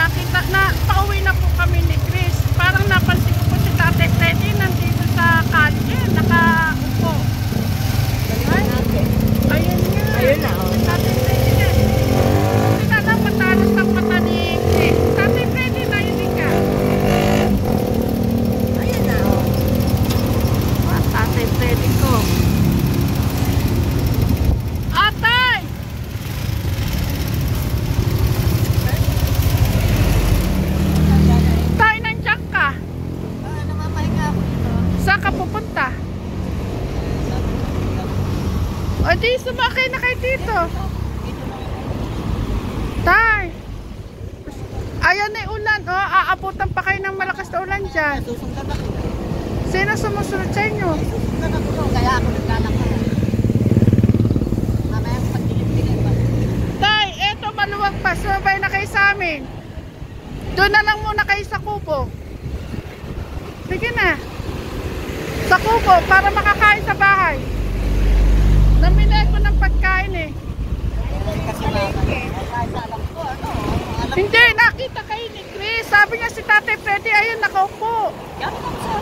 nakita na pauwi na po kami ni Chris. Parang napansin ko po si Tatay Freddy nandito sa kalye, nakaupo. Ay, ayun nga. Ayun na, oh. Tatay Freddy na. Hindi na lang matalas ang mata ni Chris. Tatay Freddy, narinig ka. Ayun na, oh. Tatay Freddy ko. Atay! Tay, nandiyan ka. Namapahinga ako dito. Saan ka pupunta? O di, sumakay na kayo dito. Tay! Ayan na yung ulan. O, aabutan pa kayo ng malakas na ulan dyan. Susundan ako. Sino sumusunod sa inyo? Susundan ako, kaya ako naglalakad. Mamaya pagdilim-dilim pa. Tay, eto maluwag pa. Sumabay na kayo sa amin. Doon na lang muna kayo sa kubo. Sige na. Sa kubo, para makakain sa bahay. Namili ko ng pagkain eh. Kasi alam ko, alam Hindi, nakita kayo ni Chris. Sabi niya si Tatay Freddy, ayun, nakaupo. yan ako sir.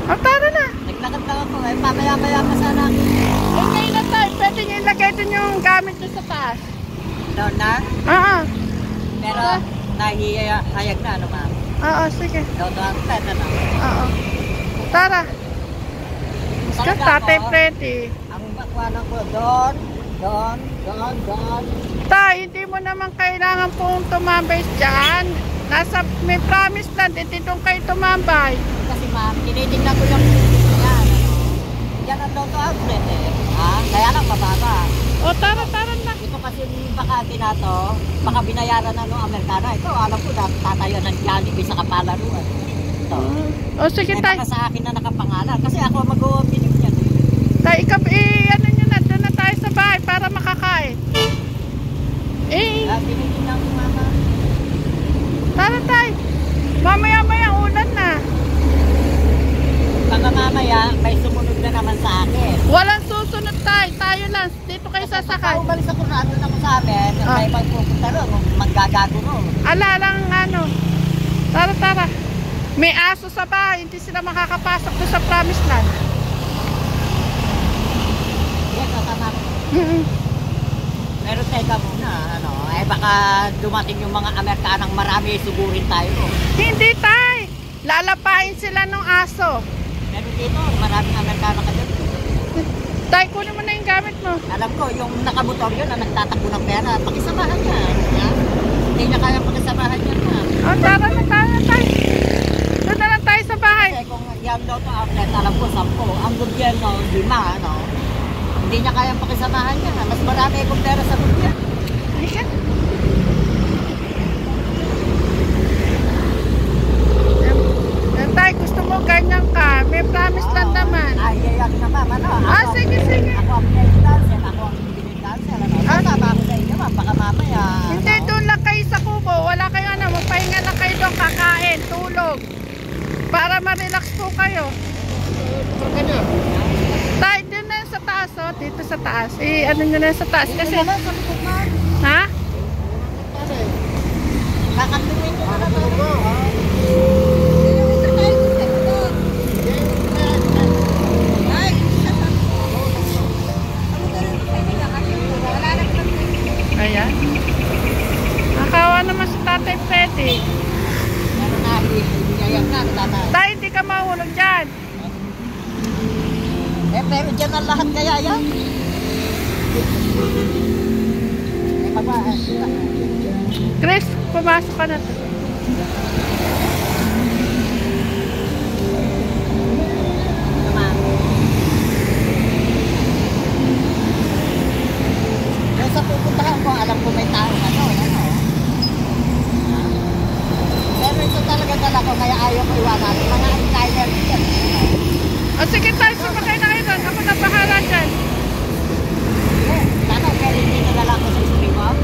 O, tara na. Naglakad lang ako, eh, mamaya-maya pa sana ako. Eh, ngayon na tayo. Pwede niyo ilagay dun yung gamit niyo sa taas. Doon na? Oo. Pero nahihayag na, ano ma'am? Oo, sige. Doon ang teta na. Oo. Tara. Ka, Tatay Freddy. Ang bakwanan ko, doon. Tay, hindi mo naman kailangan pong tumambay dyan. May promise land, hindi doon kayo tumambay. Kasi ma'am, tinitingnan ko yung yan. Yan ang doon to outlet eh. Ha? Kaya lang bababa. O, tara na. Ito kasi baka tinato, baka binayaran na ng Amerikana. Ito, alam ko na tatayo ng Jollibee sa Kapalaruan. Ito. O, sige Eh, tay. baka sa akin na nakapangalan. Kasi ako mag-uopinig yan eh. Tay, ano nyo na, doon na tayo sa bahay para makakain. Eh, Tinitingnan ko mama. tara tay. Mamaya-maya ulan na. Baka mamaya, may sumunod na naman sa akin. Walang susunod tay. Tayo lang. Dito kayo sasakay. Pagka umalis ako na ano na ko sa amin, Ah. may magpupunta ron, maggagago ron. Ala lang ano. Tara. May aso sa bahay. Hindi sila makakapasok doon sa promised land. Yan, kasama ko. Pero teka muna, ano, eh baka dumating yung mga Amerikanang marami sugurin tayo. Hindi tay. Lalapain sila ng aso. Pero dito, maraming Amerikano ka dyan. Tay, kunin mo na yung gamit mo. Alam ko, yung nakamotor yun na nagtatakbo ng pera, pakisamahan niya. Yan. Hindi na kaya pakisamahan niya na. O, tara na tay. Doon na lang tayo sa bahay. Kasi kung yan daw to outlet, alam ko, 10. Ang gobyerno, 5, ano. Hindi niya kaya pakisamahan niya. Mas marami akong pera sa gobyerno. Halika. Tay, gusto mo ganyan ka. May promise lang naman. Ay, yayak na ma'am, ano. Sige. Ako ang presidensel, ako ang presidensel, ano. Tama ako sa inyo, ma'am, baka mamaya. Hindi, doon lang kayo sa kubo. Wala kayo magpahinga lang kayo doon, kakain, tulog. Para ma-relax po kayo. Tay, doon na sa taas, oh. Dito sa taas. Ano nyo na sa taas kasi. Ha? Kakatuloy ko na ito. Ayan. Nakawa naman si Tatay Freddy. Ano na, yayak na, tatay. Tay, hindi ka mahulog dyan. Eh, pero dyan ang lahat kaya yan. Eh, baba, Chris, pumasok ka na. naman. Kaya sa pupuntahan ko, alam ko may tao, ano. Pero ito talaga dala ko, kaya ayaw ko iwanan. Mga anti-liner dyan. O sige tayo, sumakay na kayo doon. Ako na bahala dyan. Sana, pero hindi nalala ko sa spring off.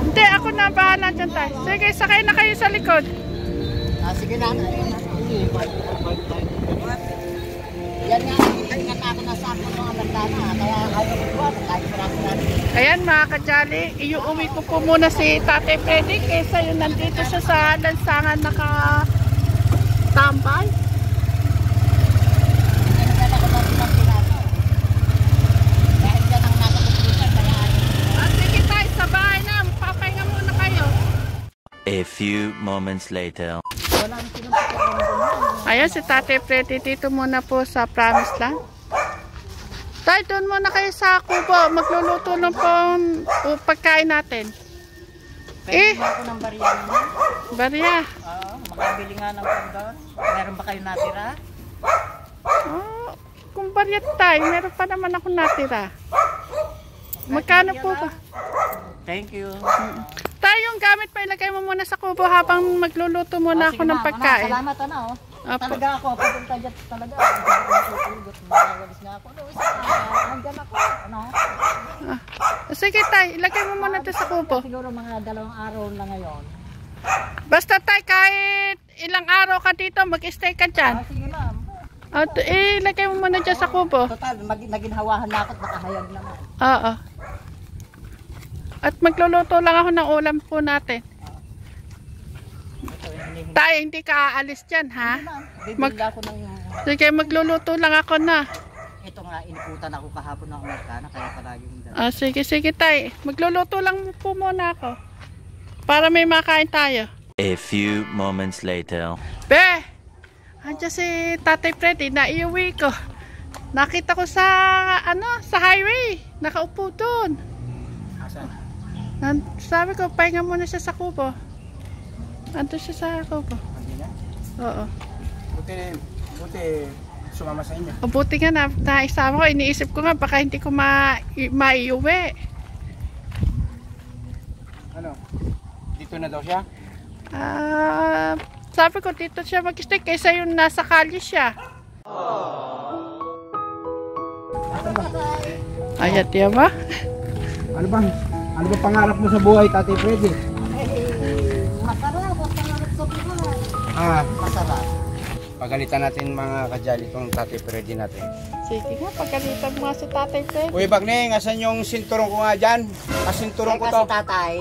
Hindi, ako na bahala dyan tayo. Sige, sakay na kayo sa likod. Sige na. Yan nga, ingat ako na sa ako ng Amerikana. Kaya ayaw ko iwanan. Ayan mga kajali, iuwi ko po muna si Tatay Freddy kaysa yung nandito siya sa lansangan nakatambay. Sige tayo, sa bahay na, papahinga muna kayo. A few moments later. Ayan si Tatay Freddy dito muna po sa Promised Land. Tay, doon muna kayo sa kubo. Magluluto ng pagkain natin. Pwede ba ako ng barya niyo? Barya. Oo, makabili nga ng pandon. Meron ba kayo natira? Oh, kung barya tayo, meron pa naman ako natira. Magkano po ba? Thank you. Tayo yung gamit pa ilagay mo muna sa kubo habang magluluto muna ako ng pagkain. Salamat ano. Apo. Talaga ako, pupunta dyan talaga. Magalis nga ako. Nandyan ako. Ano? Sige tay, ilagay mo muna ito sa kubo. Siguro mga 2 araw na ngayon. Basta tay, kahit ilang araw ka dito, mag-stay ka dyan. Sige ma'am. At ilagay mo muna dyan sa kubo. Total, naginhawahan na ako at nakahayag naman. Oo. At magluluto lang ako ng ulam po natin. Tayo, hindi ka aalis dyan, ha? Bibigla ako ng... Sige, magluluto lang ako na. Ito nga, inikutan ako kahapon ng Amerikana, kaya palagi yung dala. Sige, tay. Magluluto lang po muna ako. Para may makain tayo. A few moments later. Be! Andiyan si Tatay Freddy, naiuwi ko. Nakita ko sa, sa highway. Nakaupo doon. Sabi ko, pahinga muna siya sa kubo. Ando siya sa kubo. Oo. Buti sumama sa inyo. Buti nga naisama ko. Iniisip ko nga, baka hindi ko maiuwi. Ano? Dito na daw siya? Sabi ko, dito siya mag-stay kaysa yung nasa kalye siya. Ayan, diya ba? Ano ba pangarap mo sa buhay, Tatay Freddy? Masarap sa buhay. Masarap. Pagalitan natin mga kajali itong Tatay Freddy natin. Sige nga, pagalitan mo nga si Tatay Freddy. Uy, Bagneng, asan yung sinturong ko nga dyan? Kasinturong ko to. Kasi tatay,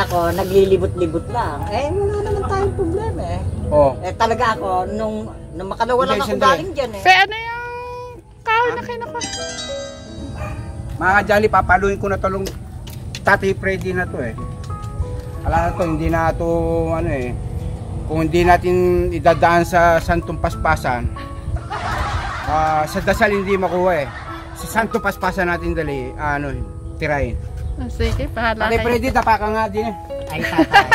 ako, naglilibot-libot lang. Wala naman tayong problema Oh. Talaga ako, nung makalawa lang ako Sandali. galing dyan Pe, ano yung kahoy na kinuha? Mga kajali, papaluin ko na talong Tatay Freddy na to Ala na to, hindi na to kung hindi natin idadaan sa Santong Paspasan, sa dasal hindi makuha sa Santong Paspasan natin dali, tirahin. Sige, pahala Tatay kayo. Freddy, tapa ka nga din Ay tatay,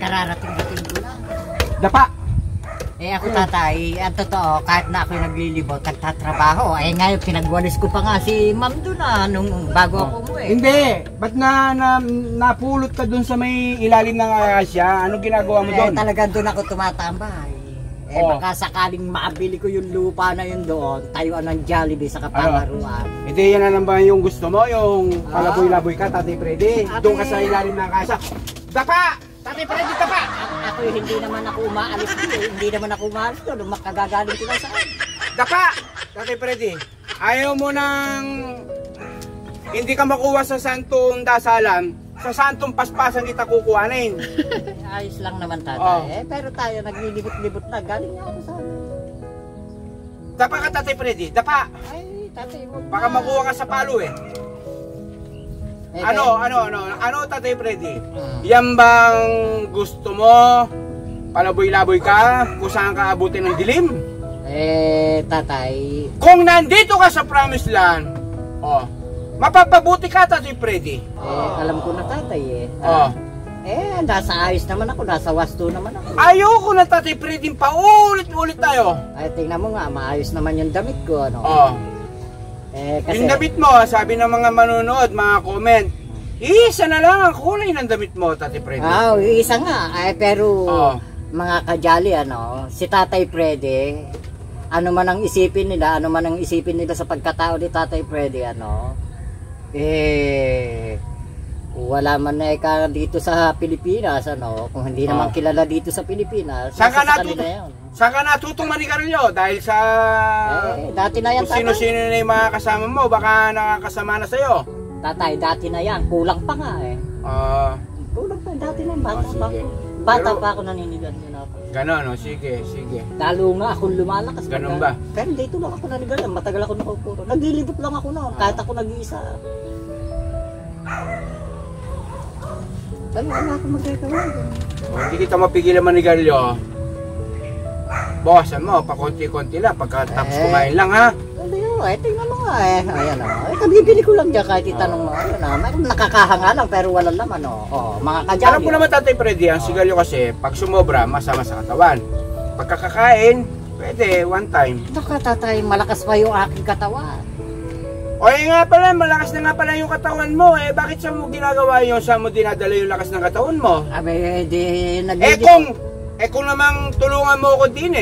kararating-dating ko lang. Dapa! Ako tatay, ang totoo, kahit na ako'y naglilibot, nagtatrabaho, ngayon pinagwalis ko pa nga si ma'am doon nung bago ako umuwi. Hindi! Ba't napulot ka dun sa may ilalim ng Asya? Anong ginagawa mo doon? Talagang doon ako tumatambay. Baka sakaling maabili ko yung lupa na yun doon, tayuan ng Jollibee sa kapalaruan. Hindi yan na naman yung gusto mo, yung palaboy-laboy ka, Tatay Freddy. Doon ka sa ilalim ng Asya. Dapa! Tatay Freddy, dapa! Ako hindi naman ako umaalis dito, hindi naman ako umaalis doon, makagagaling ko na saan. Dapa! Tatay Freddy, ayaw mo nang hindi ka makuha sa Santong Dasalan, sa Santong Paspasan kita kukuhanin. Ayos lang naman tatay, pero tayo naglilibot-libot na, galing nga ako saan. Dapa ka, Tatay Freddy, dapa! Ay, tatay mo. Baka makuha ka sa palo Ano, Tatay Freddy? Yan bang gusto mo? Palaboy-laboy ka? Kung saan ka abutin ng dilim? Tatay. Kung nandito ka sa Promised Land, mapapabuti ka, Tatay Freddy. Alam ko na tatay nasa ayos naman ako, nasa wasto naman ako. Ayoko na, Tatay Freddy, paulit-ulit tayo. Tingnan mo nga, maayos naman yung damit ko, kasi... Yung damit mo, sabi ng mga manonood, mga comment, isa na lang ang kulay ng damit mo, Tatay Freddy. Isa nga. Pero mga kajali, si Tatay Freddy, ano man ang isipin nila sa pagkatao ni Tatay Freddy, wala man na dito sa Pilipinas, kung hindi naman kilala dito sa Pilipinas. Saan ka Saan ka natutong manigarilyo? Dahil sa... Dati na yan, kung sino-sino na yung mga kasama mo, baka nakakasama na sa'yo. Tatay, dati na yan. Kulang pa nga eh. Kulang pa, dati na. Bata pa sige. ako. Bata Pero- pa ako naninigan yun ako. Ganon, no? Sige, sige. Lalo nga akong lumalakas. Ganun ba? Pero dito lang ako nanigarilyo. Matagal ako nakupuro. Naglilibot lang ako noon. Kahit ako nag-iisa. Ano ako magkakawa? Hindi kita mapigilan manigarilyo. Bawasan mo, pa konti-konti lang. Pagkatapos kumain lang, ha? Hindi yun, tingnan mo nga eh. Ayan o. Kabibili ko lang dyan kahit itanong mo. Ayun na, nakakahanga lang pero walang laman o. Mga kadyali. Alam ko naman, Tatay Freddy, ang sigalyo kasi, pag sumobra, masama sa katawan. Pagkakakain, pwede, one time. Naka tatay, malakas pa yung aking katawan. O nga pala, malakas na nga pala yung katawan mo. Bakit sa mo ginagawa yun? Saan mo dinadala yung lakas ng katawan mo? Abe, di Kung namang tulungan mo ako din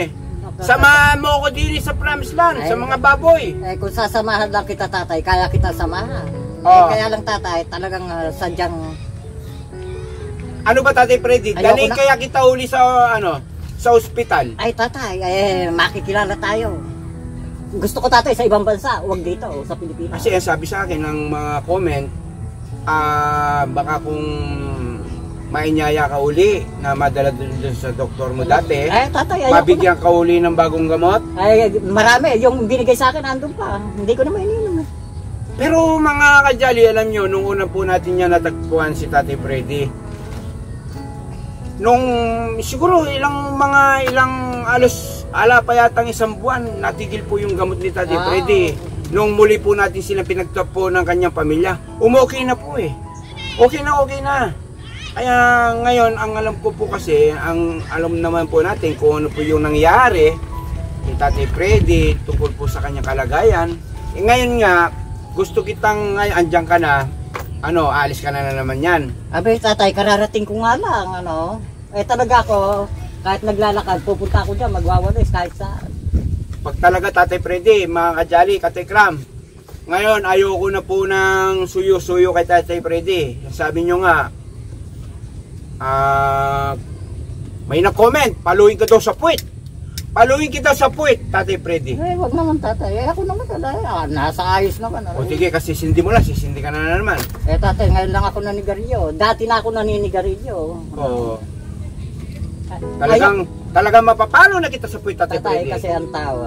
samahan mo ako din sa Promised Land, sa mga baboy. Kung sasamahan lang kita tatay, kaya kita samahan. Kaya lang tatay, talagang sadyang... Ano ba, Tatay Freddy? Ayoko Dali na. kaya kita uli sa, sa ospital. Ay tatay, makikilala tayo. Gusto ko tatay sa ibang bansa, huwag dito, sa Pilipinas. Kasi sabi sa akin ng mga comment, baka kung mainyaya ka uli na madala dun sa doktor mo dati, tatay, mabigyan ka uli ng bagong gamot. Ay, marami. Yung binigay sa akin, andun pa. Hindi ko naman ininom. Pero mga kadyali, alam nyo, nung una po natin yan natagpuan si Tatay Freddy, nung siguro ilang ala pa yatang isang buwan, natigil po yung gamot ni Tatay Freddy. Nung muli po natin silang pinagtapo ng kanyang pamilya, okay na po Okay na. Kaya ngayon, ang alam ko po kasi, ang alam naman po natin kung ano po yung nangyari ni Tatay Freddy tungkol po sa kanyang kalagayan. Ngayon nga, gusto kitang, andyan ka na, alis ka na naman yan. Abe tatay, kararating ko nga lang, talaga ako, kahit naglalakad, pupunta ako dyan, magwawalis kahit saan. Pag talaga Tatay Freddy, mga kadyali, katekram, ngayon ayoko na po ng suyo-suyo kay Tatay Freddy. Sabi nyo nga, may na-comment, paluin ka daw sa puwit. Paluin kita sa puwit, Tatay Freddy. Wag naman tatay, ako naman nasa ayos naman. O sige, kasi sisindi mo lang, sisindi ka na naman. Tatay, ngayon lang ako naninigarilyo. Dati na ako naninigarilyo. Oo. Talagang mapapalo na kita sa puwit, Tatay Tatay, Freddy. kasi ang tao,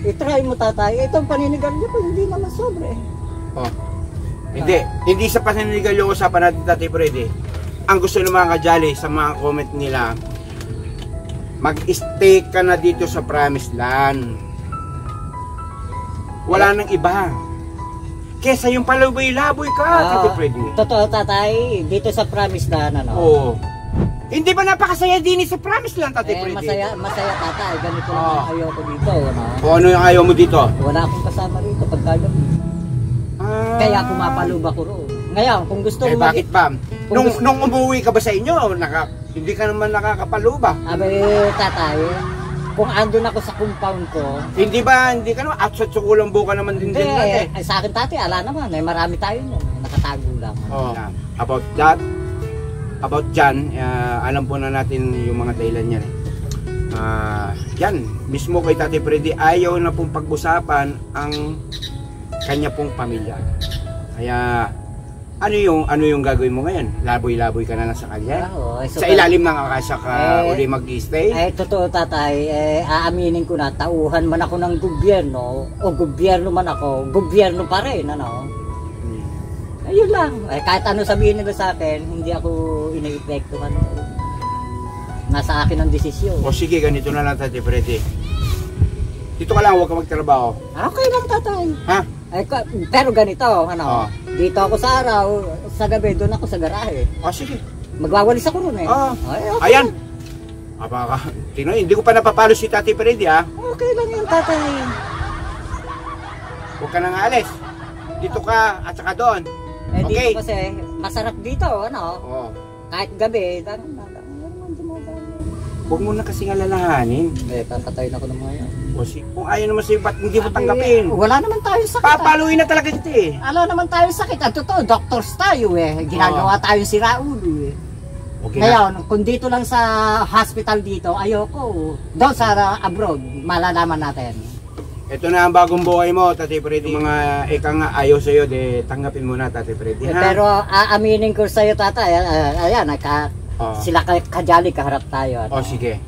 I-try mo tatay, itong paninigarilyo ko, hindi naman sobre. Hindi sa paninigarilyo usapan natin, Tatay Freddy. Ang gusto ng mga kadyali sa mga comment nila, mag-stay ka na dito sa Promised Land. Wala nang iba. Kesa yung palaboy-laboy ka, Tatay Freddy. Totoo tatay, dito sa Promised Land, Oo. Hindi ba napakasaya din sa Promised Land, Tatay Freddy? Masaya tatay, ganito lang ayoko dito. O ano yung ayaw mo dito? Wala akong kasama rito pagkagabi. Kaya pumapaluba ko roon. Ngayon, kung gusto mo... bakit ba? Nung umuwi ka ba sa inyo, hindi ka naman nakakapaluba? Tatay, kung andun ako sa compound ko... Hindi ka naman, at sa tsukulang buka naman din natin. Sa akin tatay, ala naman, marami tayo nun. Nakatago lang. About dyan, alam po na natin yung mga dahilan yan. Yan, mismo kay Tatay Freddy, ayaw na pong pag-usapan ang kanya pong pamilya. Kaya, ano yung gagawin mo ngayon? Laboy-laboy ka na lang sa kanya? Sa ilalim ng akasya ka uli mag-stay? Totoo tatay, aaminin ko na, tauhan man ako ng gobyerno, o gobyerno man ako, gobyerno pa rin, Ayun lang. Kahit ano sabihin nila sa akin, hindi ako ina-epekto. Nasa akin ang desisyon. O sige, ganito na lang, Tatay Freddy. Dito ka lang, huwag ka magtrabaho. Okay lang, tatay. Ha? Pero ganito, dito ako sa araw, sa gabi, doon ako sa garahe. Sige. Magwawalis ako ron Okay ayan. Hindi ko pa napapalo si Tatay Freddy, Okay lang yun, tatay. Huwag ka nang alis. Dito ka at saka doon. Okay. Dito kasi, masarap dito, Kahit gabi, huwag mo na kasing alalahanin. Papatay na ako ng mga yan. Kung ayaw naman sa'yo, ba't hindi mo tanggapin? Wala naman tayo sakit. Papaluin na talaga kita Wala naman tayo sakit. At totoo, doctors tayo Ginagawa tayo si Raulo Okay na. Ngayon, kung dito lang sa hospital dito, ayoko. Doon sa abroad, malalaman natin. Ito na ang bagong buhay mo, Tatay Freddy. Mga ika nga ayaw sa'yo, de tanggapin mo na, Tatay Freddy. Ha? Pero aaminin ko sa'yo, tatay, ayan, sila kajali, kaharap tayo. O, sige.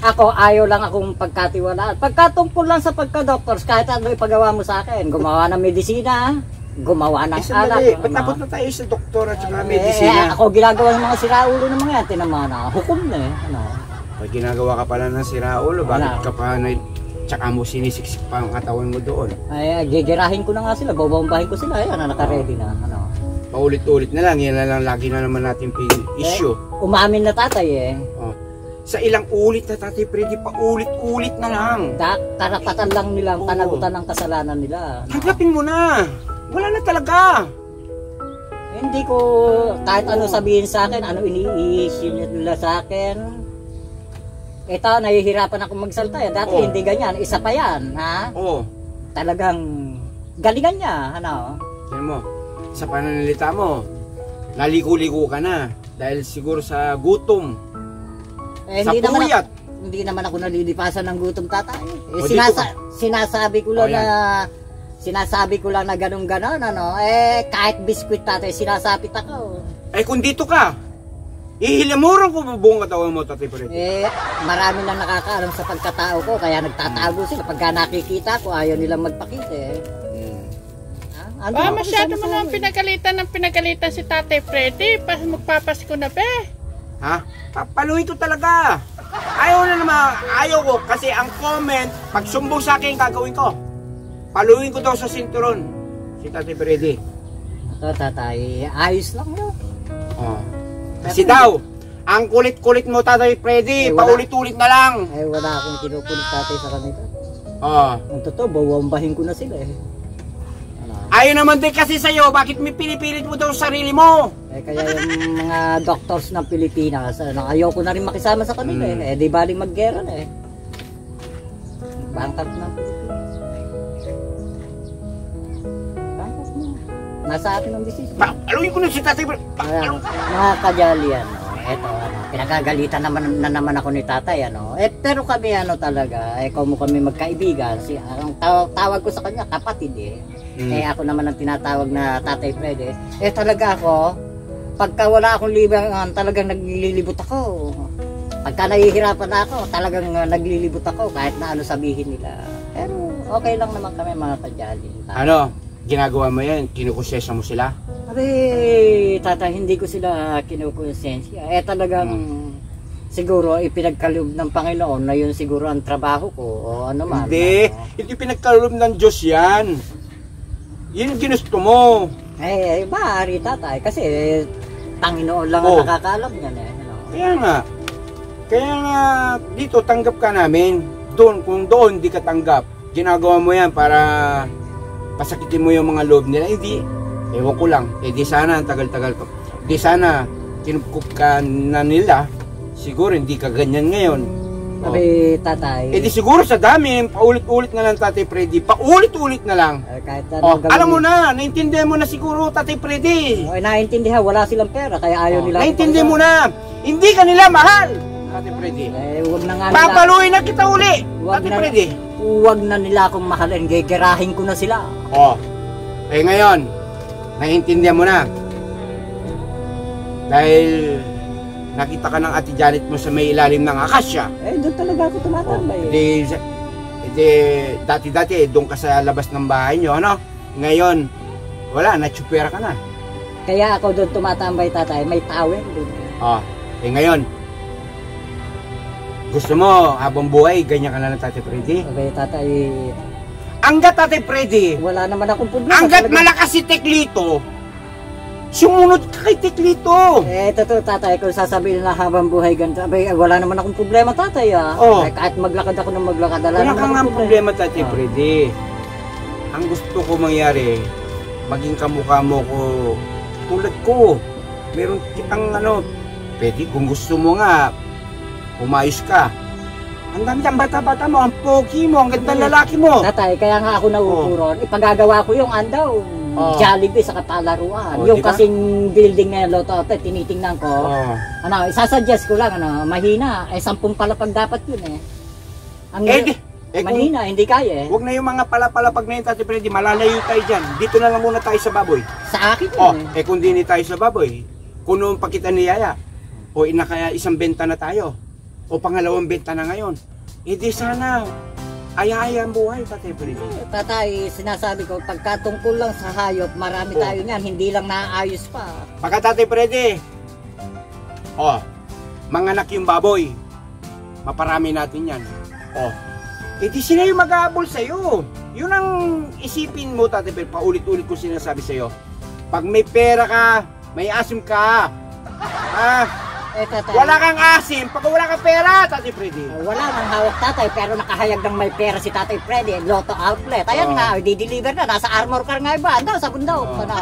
Ako, ayaw lang akong pagkatiwalaan. Pagkatungkol lang sa pagka-doctors, kahit ano ipagawa mo sa akin, gumawa ng medisina, gumawa ng Sandali, alak. ba't napunta tayo sa doktor at saka medisina? Ako ginagawa ng mga siraulo ng mga yan, tinaman na, hukom na eh. Ano? Pag ginagawa ka pala ng siraulo, bakit Wala. ka pa tsaka mo sinisiksik pa ang katawan mo doon? Ay, gigirahin ko na nga sila, babambahin ko sila, ayan, naka-ready na. Ano? Paulit-ulit na lang, yan na lang lagi na naman natin issue. Umamin na tatay eh. Oh. Sa ilang ulit na, Tatay Freddy, paulit-ulit na lang. Karapatan lang nilang Oo. panagutan ng kasalanan nila. Tanggapin mo na. Wala na talaga. Hindi ko kahit ano sabihin sa akin, ano iniisip nila sa akin. Ito, nahihirapan ako magsalta. Dati Oo. hindi ganyan. Isa pa yan, ha? Oo. Talagang galingan niya, ano? Tignan mo, sa pananalita mo, naliko-liko ka na. Dahil siguro sa gutom. Sa Hindi naman, puyat. hindi naman ako nalilipasan ng gutom tatay. O, dito ka. Sinasabi ko lang O, yan. Sinasabi ko lang na ganun-ganon, ano? Kahit biskwit tatay, sinasapit ako. Kung dito ka, ihilamuran ko ba buong katawan mo, Tatay Freddy? Marami lang nakakaalam sa pagkatao ko, kaya nagtatago sila. Pagka nakikita ko, ayaw nilang magpakita eh. Ano? Masyado mo naman pinagalitan si Tatay Freddy. Magpapasko na be. Ha? Papaluin ko talaga. Ayaw na naman, ayaw ko. Kasi ang comment, pag sumbong sa akin, gagawin ko. Paluin ko daw sa sinturon. Si Tatay Freddy. Ito tatay, ayos lang yun. Oh. Kasi daw, ang kulit-kulit mo, Tatay Freddy, wala. paulit-ulit na lang. Wala akong kinukulit tatay sa kanila. Oh. Ang totoo, bawambahin ko na sila eh. Ano? Ayaw naman din kasi sa'yo, bakit may pinipilit mo daw sarili mo? Kaya yung mga doctors ng Pilipinas, ayaw ko na rin makisama sa kanila eh. Di baling mag-gera na eh. Bangkat na. Nasa atin ang decision. Paluin ko na si Tatay Freddy. Mga kajali, ano, eto, pinagagalitan naman ako ni tatay, ano. Pero kami, ano talaga, kung kami magkaibigan, ang tawag ko sa kanya, kapatid eh. Ako naman ang tinatawag na Tatay Freddy. Talaga ako, pagka wala akong libangan, talagang naglilibot ako. Pagka nahihirapan na ako, talagang naglilibot ako, kahit na ano sabihin nila. Pero okay lang naman kami mga kajali. Ano? Ginagawa mo yan? Kinukusesa mo sila? Abi, tatay, hindi ko sila kinukonsensya. Talagang siguro ipinagkaloob ng Panginoon na yun siguro ang trabaho ko o ano man. Hindi. Hindi pinagkaloob ng Diyos yan. Yun yung ginusto mo. Maaari tatay. Kasi Panginoon lang ang nakakaalam yan eh. Ano? Kaya nga dito tanggap ka namin. Doon, kung doon hindi ka tanggap, ginagawa mo yan para pasakitin mo yung mga loob nila. Hindi. Ewan ko lang. Di sana ang tagal-tagal ko. Di sana kinupkup ka na nila. Siguro hindi ka ganyan ngayon. Abi, tatay. Di siguro sa dami, paulit-ulit na lang, Tatay Freddy. Paulit-ulit na lang. Kahit ano Alam mo na, naintindihan mo na siguro, Tatay Freddy. Naintindihan, wala silang pera, kaya ayaw nila. Naintindihan mo na, hindi ka nila mahal, Tatay Freddy. Huwag na nga Papaluin na kita uli, Tatay Freddy. Huwag na nila akong mahalin, gigirahin ko na sila. Ngayon, naintindihan mo na. Dahil nakita ka ng Ate Janet mo sa may ilalim ng akasya. Doon talaga ako tumatambay. Dati-dati, doon ka sa labas ng bahay nyo, ano? Ngayon, wala, natsupera ka na. Kaya ako doon tumatambay, tatay, may tawel doon. Ngayon, gusto mo, habang buhay, ganyan ka na lang, Tatay Freddy? Okay, tatay. Hanggat, Tatay Freddy, wala naman akong problema. hanggat malakas si Teklito, sumunod ka kay Teklito. Totoo, tatay, kung sasabihin na habang buhay ganito, wala naman akong problema, tatay, kahit maglakad ako ng maglakad, Wala kang nga problema, Tatay Freddy. Ang gusto ko mangyari, maging kamukha mo ko, tulad ko. Meron kitang pwede, kung gusto mo nga, umayos ka. Ang ganda bata-bata mo, ang pogi mo, ang ganda lalaki mo. Tatay, kaya nga ako nauupuron. Ipagagawa ko yung andaw. Jollibee sa kapalaruan. Oh, Yung diba? kasing building na Lotto Ate, tinitingnan ko. Oh. Ano, isasuggest ko lang, ano, mahina. 10 palapag dapat yun eh. Ang mahina, hindi kaya eh. Huwag na yung mga palapalapag na yun, Tati Freddy, malalayo tayo dyan. Dito na lang muna tayo sa baboy. Sa akin Oh, yun eh. kung di tayo sa baboy, kuno pa kita ni Yaya. O ina kaya isang benta na tayo. O pangalawang benta na ngayon. Hindi sana aya-aya ang buhay, Tati Freddy. Tatay, sinasabi ko, pagkatungkol lang sa hayop, marami tayo niyan, hindi lang naayos pa. Pagka Tati Freddy, manganak yung baboy. Maparami natin yan. Di sila yung mag-aabol sa'yo. Yun ang isipin mo, Tati Freddy. Paulit-ulit ko sinasabi sa'yo. Pag may pera ka, may asim ka. Tatay, Wala kang asim pag wala kang pera, Tati Freddy. wala nang hawak tatay, pero nakahayag ng may pera si Tatay Freddy, Lotto Outlet. Ayan nga, di-deliver na, nasa Armor Car nga iba, ando sa bundok. Ano?